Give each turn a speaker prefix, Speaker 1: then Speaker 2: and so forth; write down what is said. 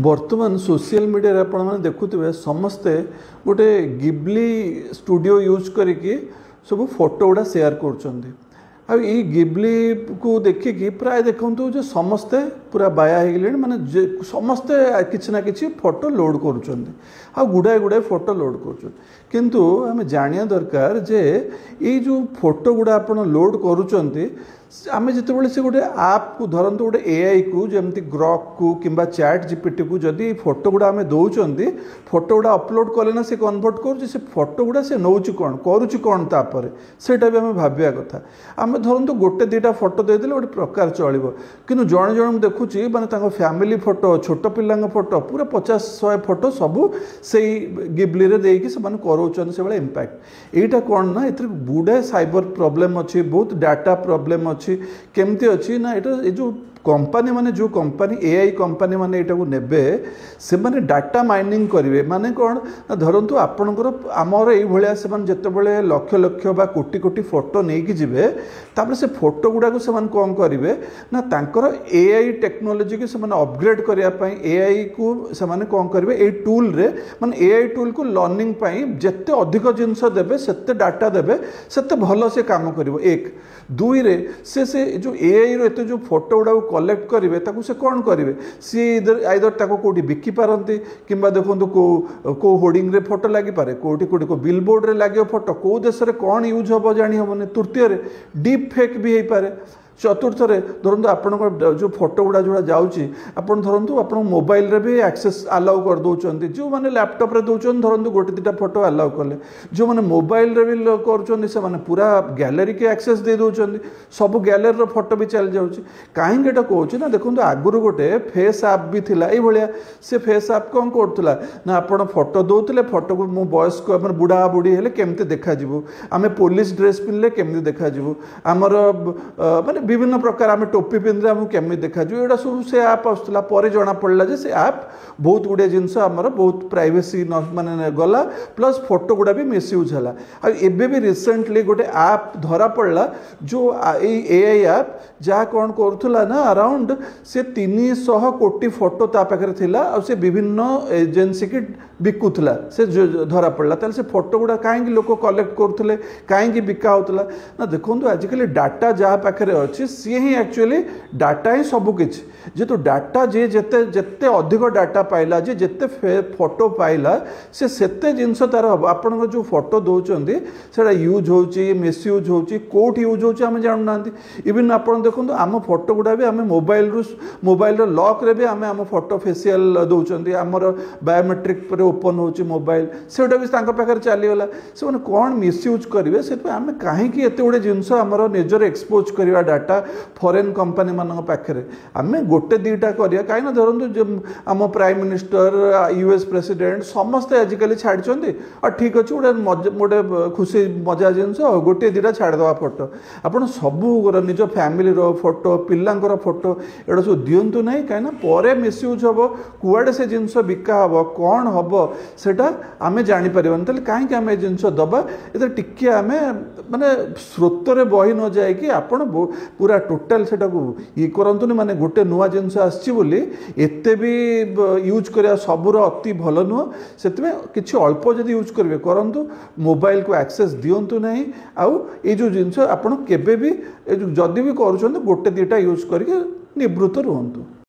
Speaker 1: बर्तमान social media रे आपण मैंने देखुवे समस्ते गोटे गिबली स्टूडियो यूज करके सब फोटो गुड़ा शेयर कर गिबली को देखिकी प्राय देखु जो समस्ते पूरा बाया हो गले माने समस्ते किसी ना कि फोटो लोड कर गुड़ाए गुड़ाए फोटो लोड कर किंतु आम जानिया दरकार जे ये जो फोटो गुड़ा आप लोड करुँच आम जिते से गोटे आप को धरतु गोटे एआई को जमी ग्रॉक को किंबा चैट जीपीटी को जदि फोटो गुड़ा आम दौरान फोटो गुड़ा अपलोड कले ना से कन्वर्ट कर फोटो गुड़ा से नौ कौन करुच्च कौन तापर सेटा भी आम भाविया कथा आम धरतु गोटे दुटा फोटो देदेले गोटे प्रकार चलो कि जड़े जड़े देखुची माने फैमिली फोटो छोट पिला फोटो पूरा 50-100 फोटो सबू से गिबली रे देकी से कराउछन से इंपैक्ट एटा कौन ना ए गुड़ाए साइबर प्रॉब्लम अच्छी बहुत डाटा प्रॉब्लम अच्छी केमती अच्छी ना ये जो कंपनी माने जो कंपनी एआई कंपनी माने एटा को नेबे से माने डाटा माइनिंग करेंगे माने कौन धरतु आपणकर आमर ये से जितेबले लक्ष लक्ष बा कोटी कोटी फोटो नहीं कि जीवे तापर से फोटो गुड़ा से कौन करेंगे ना तांकर एआई टेक्नोलोजी को से अपग्रेड करने एआई को से कौन करेंगे ये टूल रे माने एआई टूल को लर्निंग जिते अधिक जिनस देवे सेते डाटा देवे सेते भल से काम करिवो एक दुई रे से जो एआई रो एते जो फोटो गुड़ा कलेक्ट करेंगे ताकू से कौन करेंगे सी आइदर ताको कोटी बिकी पारती किंबा देखो को होर्डिंग रे फोटो लगी पारे कोटी कोटी को बिलबोर्ड रे लगे फोटो को देश रे कौन यूज हम जानी हमने तृतीय डीप फेक भी हो पारे चतुर्थ धरतु आपण जो फोटो गुड़ा जोड़ा जाऊँगी आपड़ धरतु आप मोबाइल रे भी एक्सेस अलाउ कर दौरान जो मैंने लैपटॉप रे दौरान धरतु गोटे दुटा फोटो अलाउ कले जो मैंने मोबाइल रे भी कर पूरा गैलरी के एक्सेस दे दौरान सब गैलरी फोटो भी चल जाऊँगी कहीं कहूँ ना देखो आगुरी गोटे फेस आप भी थिला ये से फेस आप कौन करूला ना आप फोटो दौले फोटो को मो बयस्क बुढ़ा बुढ़ी हेले केमती देखा आम पुलिस ड्रेस पिंधले केमती देखा आमर माने विभिन्न प्रकार आम टोपी पिंधे आमको केमी देखा यहाँ सब से आप आसला जना पड़ा जे से आप बहुत गुड़े जिनस आमर बहुत प्राइवेसी माने गला प्लस फोटो गुड़ा भी मिसयूज है एबे भी रिसेंटली गोटे आप धरा पड़ा जो एआई आप जहाँ कौन करूला ना अराउंड से 300 कोटी फोटो ता पाखे थिला और से विभिन्न एजेंसी की बिकुला से धरा पड़ा ताले से फोटो गुड़ा कहीं लोक कलेक्ट करुले कहीं बिका होता ना देखो आजिकल डाटा जहाँ पाखे अच्छी सी ही एक्चुअली डाटा ही सबकि जेतु डाटा जे जेते जेते अधिक डाटा पाइला जे जेते फोटो पाइला से सेते जिनस तार हम आपण जो फोटो दौरान से यूज होची मिसयूज होची कोट यूज होची आम जानू ना इवन आप देखो आम फोटो गुड़ा भी आम मोबाइल लॉक रे भी आम फोटो फेसियल दौरान आमर बायोमेट्रिक पर ओपन होची मोबाइल सेटा भी पाखे चलीगला से कौन मिसयूज करेंगे से आम कहीं एत गुड़े जिनस आमर निजर एक्सपोज करवा डाटा फॉरेन कंपनी मान पाखे आम गोटे दुटा करिया कहीं धरतु आम प्राइम मिनिस्टर यूएस प्रेसिडेंट समस्ते आजिकल छाड़ी और ठीक अच्छे गोटे खुशी मजा जिनस गोटे दुटा छाड़देवा फोटो आपड़ सबू निज फैमिली फोटो पिलांकर फोटो एटा सब दिंतु ना कहीं पर मिसयूज हम कुआड़े से जिनस बिका हम कौन हम सेटा आम जापर कहीं आम जिनस दबा ये टिके आम माने स्रोत बही न जाए आपण पूरा टोटाल से ये करतुनि माने गोटे नुआ जिनस आते भी यूज करा सबूर अति भल नुह से किसी अल्प जदि यूज करेंगे करंतु मोबाइल को एक्सेस दिंतु ना आउ ये जो जिनस आपड़ केबे भी जदि भी कर गोटे दुटा यूज करके निवृत्त रुहतु।